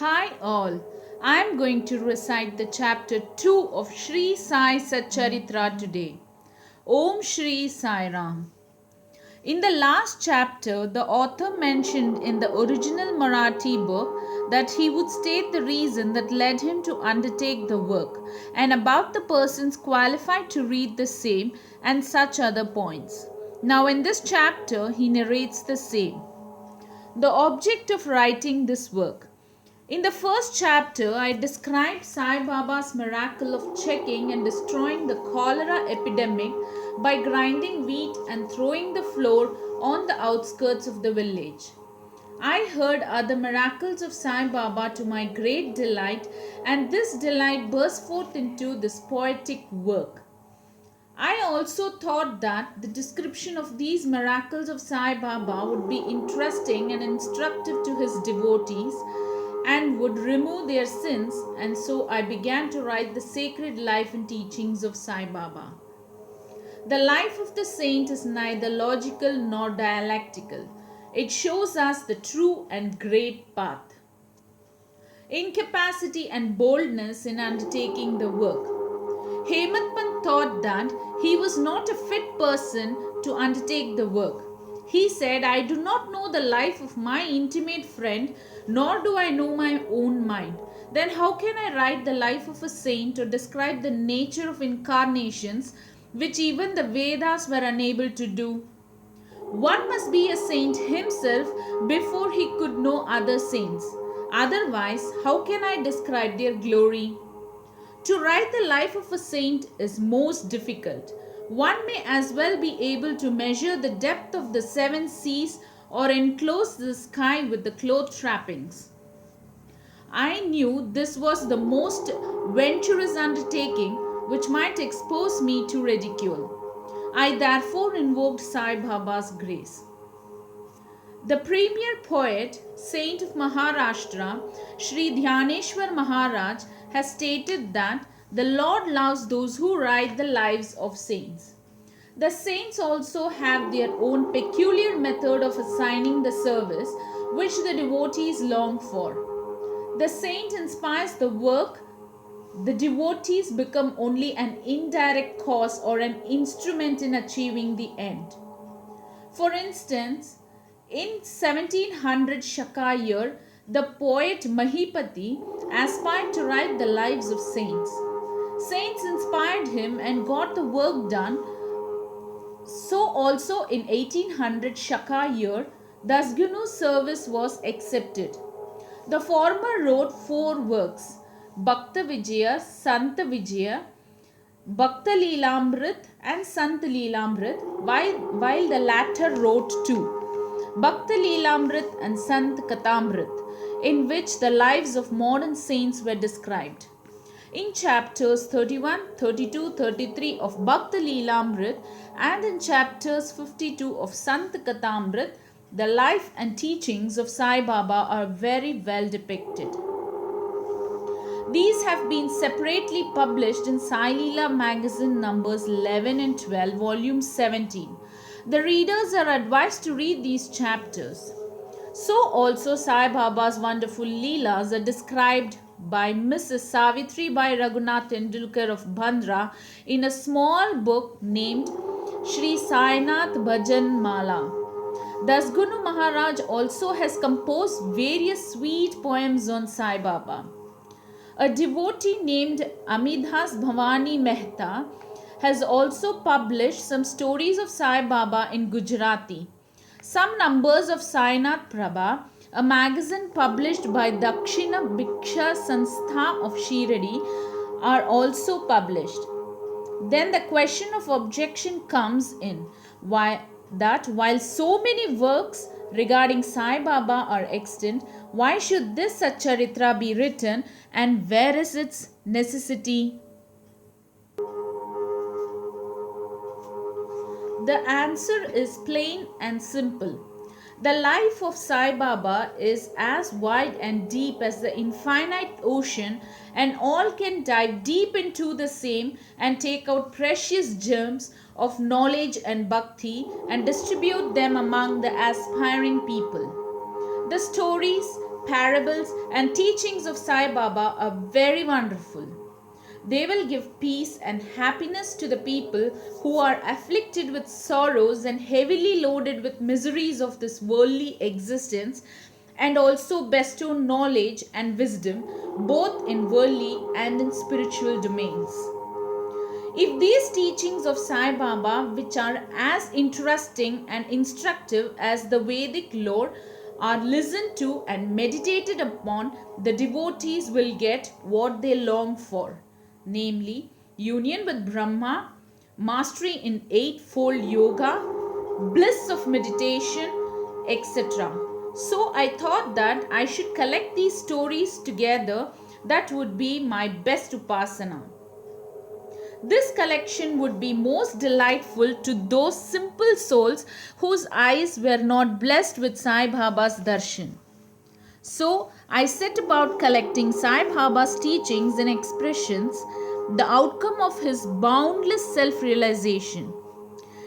Hi all, I am going to recite the chapter 2 of Shri Sai Sacharitra today. Om Shri Sai Ram. In the last chapter, the author mentioned in the original Marathi book that he would state the reason that led him to undertake the work and about the persons qualified to read the same and such other points. Now, in this chapter, he narrates the same. The object of writing this work. In the first chapter, I described Sai Baba's miracle of checking and destroying the cholera epidemic by grinding wheat and throwing the flour on the outskirts of the village. I heard other miracles of Sai Baba to my great delight, and this delight burst forth into this poetic work. I also thought that the description of these miracles of Sai Baba would be interesting and instructive to his devotees and would remove their sins, and so I began to write the sacred life and teachings of Sai Baba. The life of the saint is neither logical nor dialectical. It shows us the true and great path. Incapacity and boldness in undertaking the work. Hemant Pant thought that he was not a fit person to undertake the work. He said, I do not know the life of my intimate friend, nor do I know my own mind. Then how can I write the life of a saint or describe the nature of incarnations, which even the Vedas were unable to do? One must be a saint himself before he could know other saints. Otherwise, how can I describe their glory? To write the life of a saint is most difficult. One may as well be able to measure the depth of the seven seas or enclose the sky with the cloth trappings. I knew this was the most venturous undertaking which might expose me to ridicule. I therefore invoked Sai Baba's grace. The premier poet, saint of Maharashtra, Shri Dhyaneshwar Maharaj, has stated that the Lord loves those who write the lives of saints. The saints also have their own peculiar method of assigning the service which the devotees long for. The saint inspires the work, the devotees become only an indirect cause or an instrument in achieving the end. For instance, in 1700 Shaka year, the poet Mahipati aspired to write the lives of saints. Saints inspired him and got the work done. So also in 1800 Shaka year, Dasganu's service was accepted. The former wrote 4 works, Bhakta Vijaya, Santa Vijaya, Bhakta Leelamrit and Sant Leelamrit, while the latter wrote 2. Bhakta Leelamrit and Sant Katamrit, in which the lives of modern saints were described. In chapters 31, 32, 33 of Bhakta Leelamrit and in chapters 52 of Sant Katamrit, the life and teachings of Sai Baba are very well depicted. These have been separately published in Sai Leela magazine numbers 11 and 12, volume 17. The readers are advised to read these chapters. So also Sai Baba's wonderful Leelas are described by Mrs. Savitri Bai Raghunath Tendulkar of Bandra in a small book named Shri Sai Bhajan Mala. Dasgunu Maharaj also has composed various sweet poems on Sai Baba. A devotee named Amidhas Bhavani Mehta has also published some stories of Sai Baba in Gujarati. Some numbers of Sainath Prabha, a magazine published by Dakshina Bhiksha Sanstha of Shiradi, are also published. Then the question of objection comes in, while so many works regarding Sai Baba are extant, why should this Sacharitra be written and where is its necessity? The answer is plain and simple. The life of Sai Baba is as wide and deep as the infinite ocean, and all can dive deep into the same and take out precious germs of knowledge and bhakti and distribute them among the aspiring people. The stories, parables, and teachings of Sai Baba are very wonderful. They will give peace and happiness to the people who are afflicted with sorrows and heavily loaded with miseries of this worldly existence, and also bestow knowledge and wisdom both in worldly and in spiritual domains. If these teachings of Sai Baba, which are as interesting and instructive as the Vedic lore, are listened to and meditated upon, the devotees will get what they long for, namely union with Brahma, mastery in eightfold yoga, bliss of meditation, etc. So I thought that I should collect these stories together. That would be my best upasana. This collection would be most delightful to those simple souls whose eyes were not blessed with Sai Baba's darshan. So I set about collecting Sai Baba's teachings and expressions, the outcome of his boundless self-realization.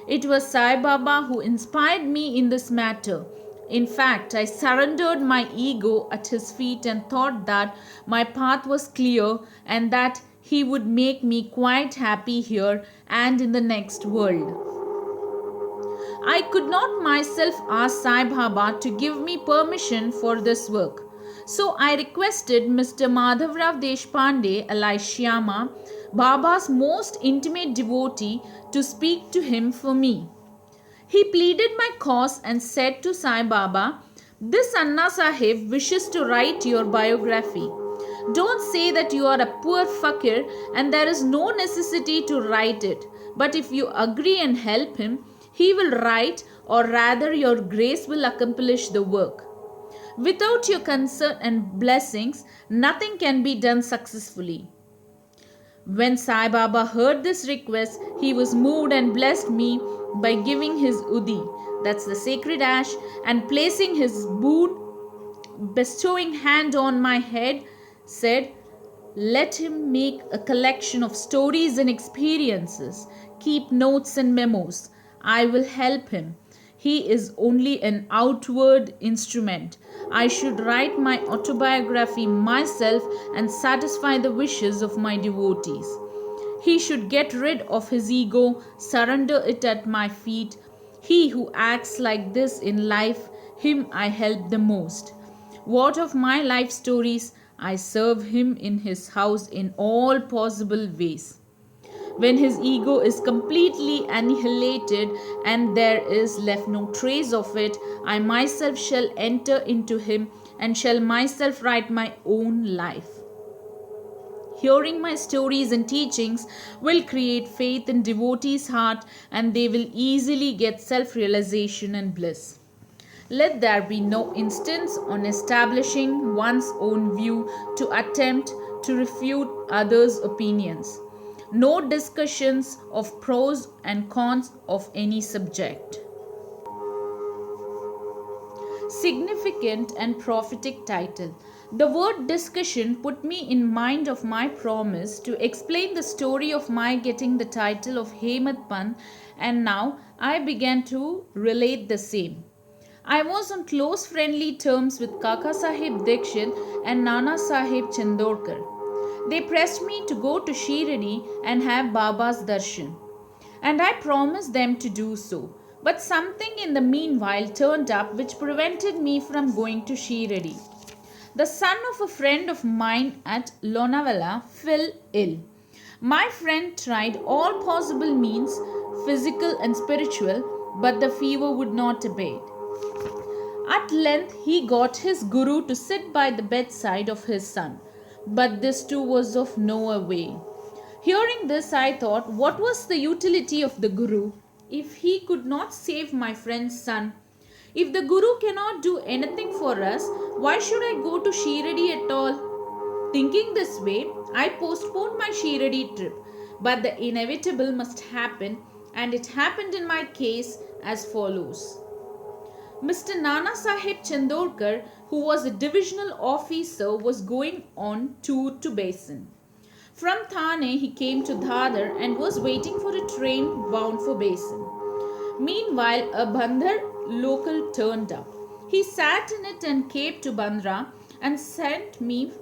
It was Sai Baba who inspired me in this matter. In fact, I surrendered my ego at his feet and thought that my path was clear and that he would make me quite happy here and in the next world. I could not myself ask Sai Baba to give me permission for this work. So I requested Mr. Madhavrao Deshpande, alias Shyama, Baba's most intimate devotee, to speak to him for me. He pleaded my cause and said to Sai Baba, "This Anna Sahib wishes to write your biography. Don't say that you are a poor fakir and there is no necessity to write it. But if you agree and help him, he will write, or rather your grace will accomplish the work. Without your consent and blessings, nothing can be done successfully." When Sai Baba heard this request, he was moved and blessed me by giving his udi, that's the sacred ash, and placing his boon bestowing hand on my head, said, "Let him make a collection of stories and experiences. Keep notes and memos. I will help him. He is only an outward instrument. I should write my autobiography myself and satisfy the wishes of my devotees. He should get rid of his ego, surrender it at my feet. He who acts like this in life, him I help the most. What of my life stories? I serve him in his house in all possible ways. When his ego is completely annihilated and there is left no trace of it, I myself shall enter into him and shall myself write my own life. Hearing my stories and teachings will create faith in devotees' heart, and they will easily get self-realization and bliss. Let there be no instance on establishing one's own view to attempt to refute others' opinions. No discussions of pros and cons of any subject. Significant and prophetic title. The word discussion put me in mind of my promise to explain the story of my getting the title of Hemad Pant, and now I began to relate the same. I was on close friendly terms with Kaka Sahib Dikshit and Nana Sahib Chandorkar. They pressed me to go to Shirdi and have Baba's darshan, and I promised them to do so. But something in the meanwhile turned up which prevented me from going to Shirdi. The son of a friend of mine at Lonavala fell ill. My friend tried all possible means, physical and spiritual, but the fever would not abate. At length he got his guru to sit by the bedside of his son, but this too was of no avail. Hearing this, I thought, what was the utility of the guru if he could not save my friend's son? If the guru cannot do anything for us, why should I go to Shirdi at all? Thinking this way, I postponed my Shirdi trip, but the inevitable must happen, and it happened in my case as follows. Mr. Nana Sahib Chandorkar, who was a divisional officer, was going on tour to Basin. From Thane he came to Dadar and was waiting for a train bound for Basin. Meanwhile, a Bandhar local turned up. He sat in it and came to Bandra, and sent me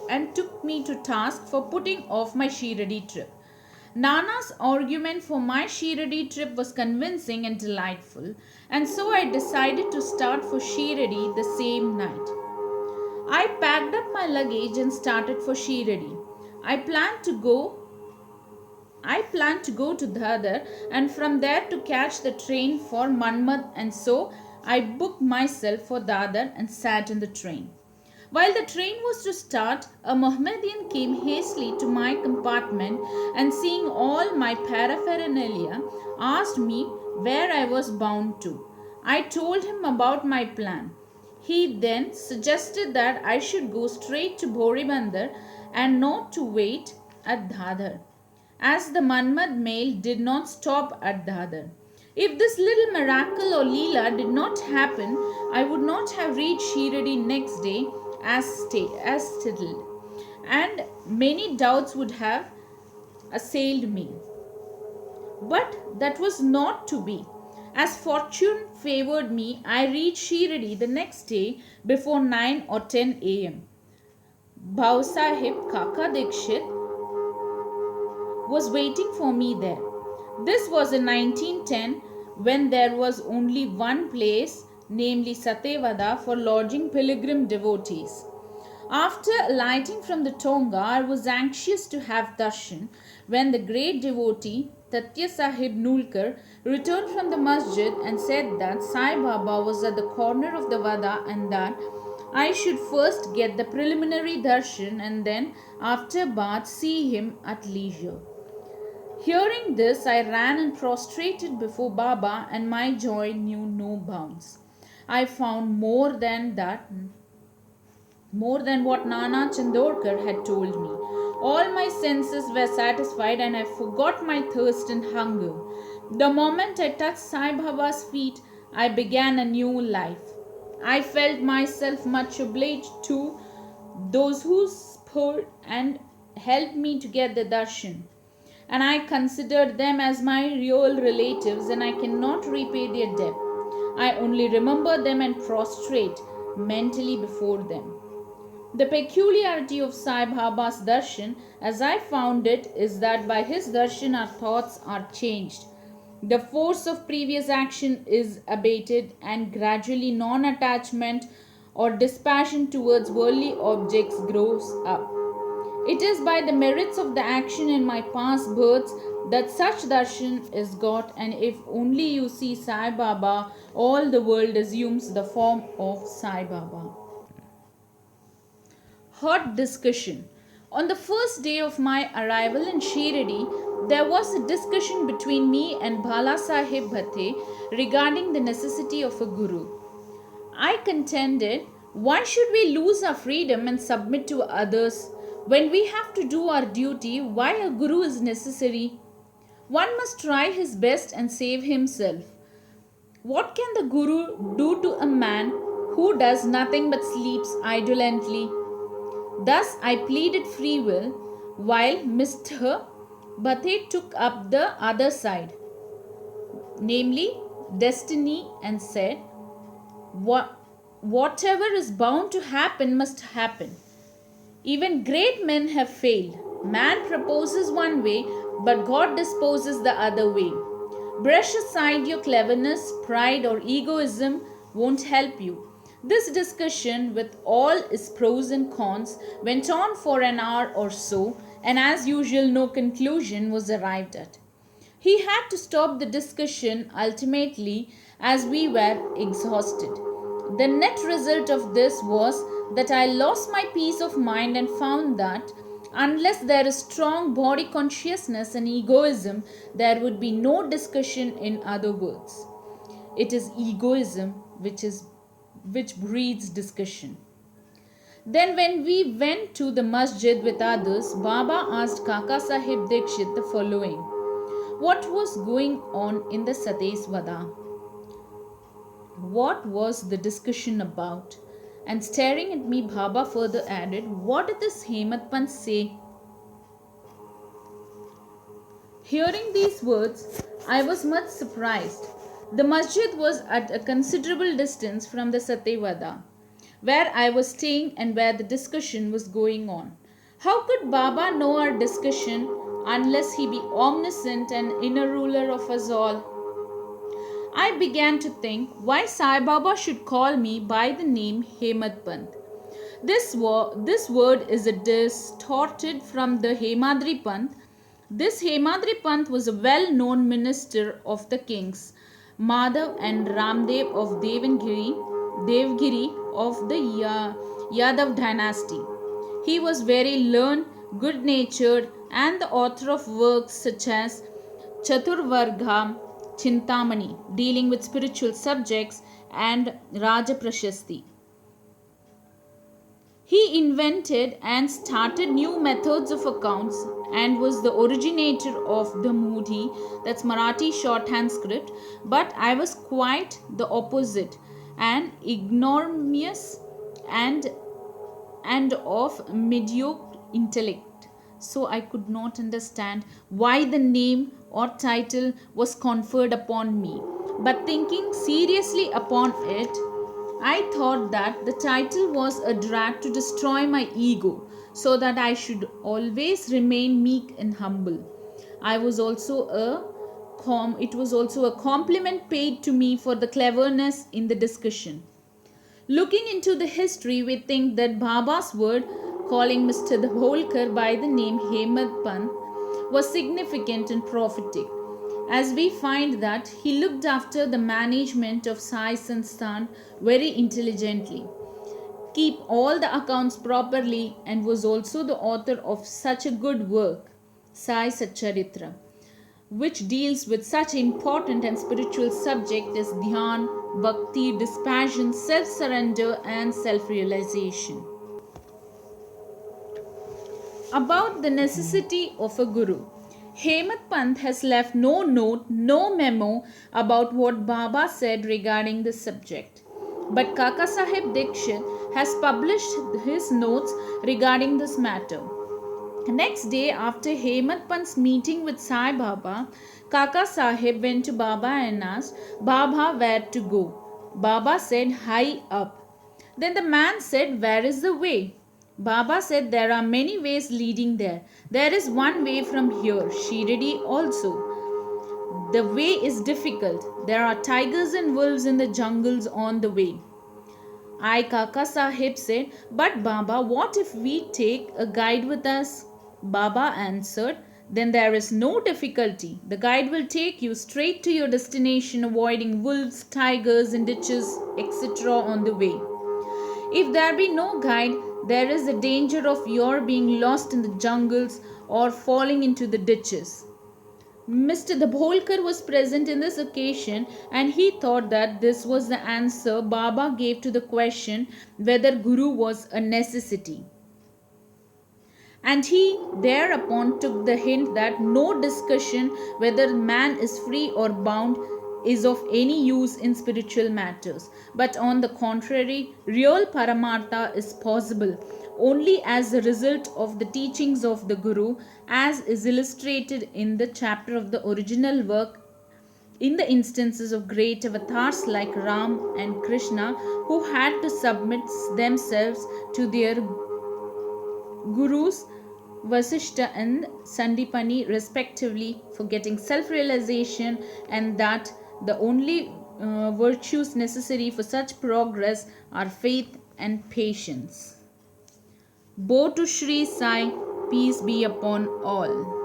and took me to task for putting off my Shiradi trip. Nana's argument for my Shiradi trip was convincing and delightful, and so I decided to start for Shiradi the same night. I packed up my luggage and started for Shiradi. I planned to go I planned to go to Dadar and from there to catch the train for Manmad, and so I booked myself for Dadar and sat in the train. While the train was to start, a Mohammedan came hastily to my compartment and seeing all my paraphernalia asked me where I was bound to. I told him about my plan. He then suggested that I should go straight to Boribandar and not to wait at Dadar, as the Manmad mail did not stop at Dadar. If this little miracle or Leela did not happen, I would not have reached Shiradi next day as settled, and many doubts would have assailed me. But that was not to be. As fortune favored me, I reached Shiradi the next day before 9 or 10 a.m. Bhau Sahib Kaka Dikshit was waiting for me there. This was in 1910 when there was only one place, namely Satevada, for lodging pilgrim devotees. After alighting from the Tonga, I was anxious to have darshan when the great devotee Tatya Sahib Nulkar returned from the masjid and said that Sai Baba was at the corner of the Vada and that I should first get the preliminary darshan and then after bath see him at leisure. Hearing this, I ran and prostrated before Baba, and my joy knew no bounds. I found more than what Nana Chandorkar had told me. All my senses were satisfied and I forgot my thirst and hunger. The moment I touched Sai Baba's feet, I began a new life. I felt myself much obliged to those who spurred and helped me to get the darshan, and I considered them as my real relatives, and I cannot repay their debt. I only remember them and prostrate mentally before them. The peculiarity of Sai Baba's darshan, as I found it, is that by his darshan our thoughts are changed. The force of previous action is abated, and gradually non attachment or dispassion towards worldly objects grows up. It is by the merits of the action in my past births that such darshan is got, and if only you see Sai Baba, all the world assumes the form of Sai Baba. Hot discussion. On the first day of my arrival in Shiradi, there was a discussion between me and Bala Sahib Bhatte regarding the necessity of a guru. I contended, why should we lose our freedom and submit to others? When we have to do our duty, why a guru is necessary? One must try his best and save himself. What can the guru do to a man who does nothing but sleeps indolently? Thus I pleaded free will, while Mr. Bhatte took up the other side, namely destiny, and said, whatever is bound to happen must happen. Even great men have failed. Man proposes one way, but God disposes the other way. Brush aside your cleverness, pride, or egoism won't help you. This discussion, with all its pros and cons, went on for an hour or so, and as usual, no conclusion was arrived at. He had to stop the discussion ultimately as we were exhausted. The net result of this was that I lost my peace of mind and found that unless there is strong body consciousness and egoism, there would be no discussion. In other words, it is egoism which breeds discussion. Then when we went to the masjid with others, Baba asked Kaka Sahib Dikshit the following: what was going on in the Sates Vada? What was the discussion about? And staring at me, Baba further added, what did this Hemant Pant say? Hearing these words, I was much surprised. The masjid was at a considerable distance from the Satyavada. where I was staying and where the discussion was going on. How could Baba know our discussion unless he be omniscient and inner ruler of us all? I began to think why Sai Baba should call me by the name Hemad Pant. This word is a distorted from the Hemadri Pant. This Hemadri Pant was a well-known minister of the kings Madhav and Ramdev of Devgiri of the Yadav dynasty. He was very learned, good-natured, and the author of works such as Chaturvarga Chintamani, dealing with spiritual subjects, and Raja Prashasti. He invented and started new methods of accounts and was the originator of the Moody, that's Marathi shorthand script, but I was quite the opposite, an ignominious and of mediocre intellect. So I could not understand why the name or title was conferred upon me. But thinking seriously upon it, I thought that the title was a drag to destroy my ego, so that I should always remain meek and humble. It was also a compliment paid to me for the cleverness in the discussion. Looking into the history, we think that Baba's word calling Mr. Holkar by the name Hemad Pant was significant and prophetic, as we find that he looked after the management of Sai Sansthan very intelligently, keep all the accounts properly, and was also the author of such a good work, Sai Sacharitra, which deals with such important and spiritual subject as dhyan, bhakti, dispassion, self-surrender, and self-realization. About the necessity of a guru, Hemad Pant has left no note, no memo about what Baba said regarding this subject. But Kaka Sahib Dikshit has published his notes regarding this matter. Next day, after Hemad Pant's meeting with Sai Baba, Kaka Sahib went to Baba and asked Baba where to go. Baba said, high up. Then the man said, where is the way? Baba said, there are many ways leading there. There is one way from here, Shirdi also. The way is difficult. There are tigers and wolves in the jungles on the way. Kaka Sahib said, but Baba, what if we take a guide with us? Baba answered, then there is no difficulty. The guide will take you straight to your destination, avoiding wolves, tigers, and ditches, etc. on the way. If there be no guide, there is a danger of your being lost in the jungles or falling into the ditches. Mr. Dabholkar was present in this occasion, and he thought that this was the answer Baba gave to the question whether Guru was a necessity. And he thereupon took the hint that no discussion whether man is free or bound is of any use in spiritual matters, but on the contrary, real Paramartha is possible only as a result of the teachings of the Guru, as is illustrated in the chapter of the original work in the instances of great avatars like Ram and Krishna, who had to submit themselves to their Gurus Vasishta and Sandipani respectively for getting self-realization, and that the only virtues necessary for such progress are faith and patience. Bow to Shri Sai, peace be upon all.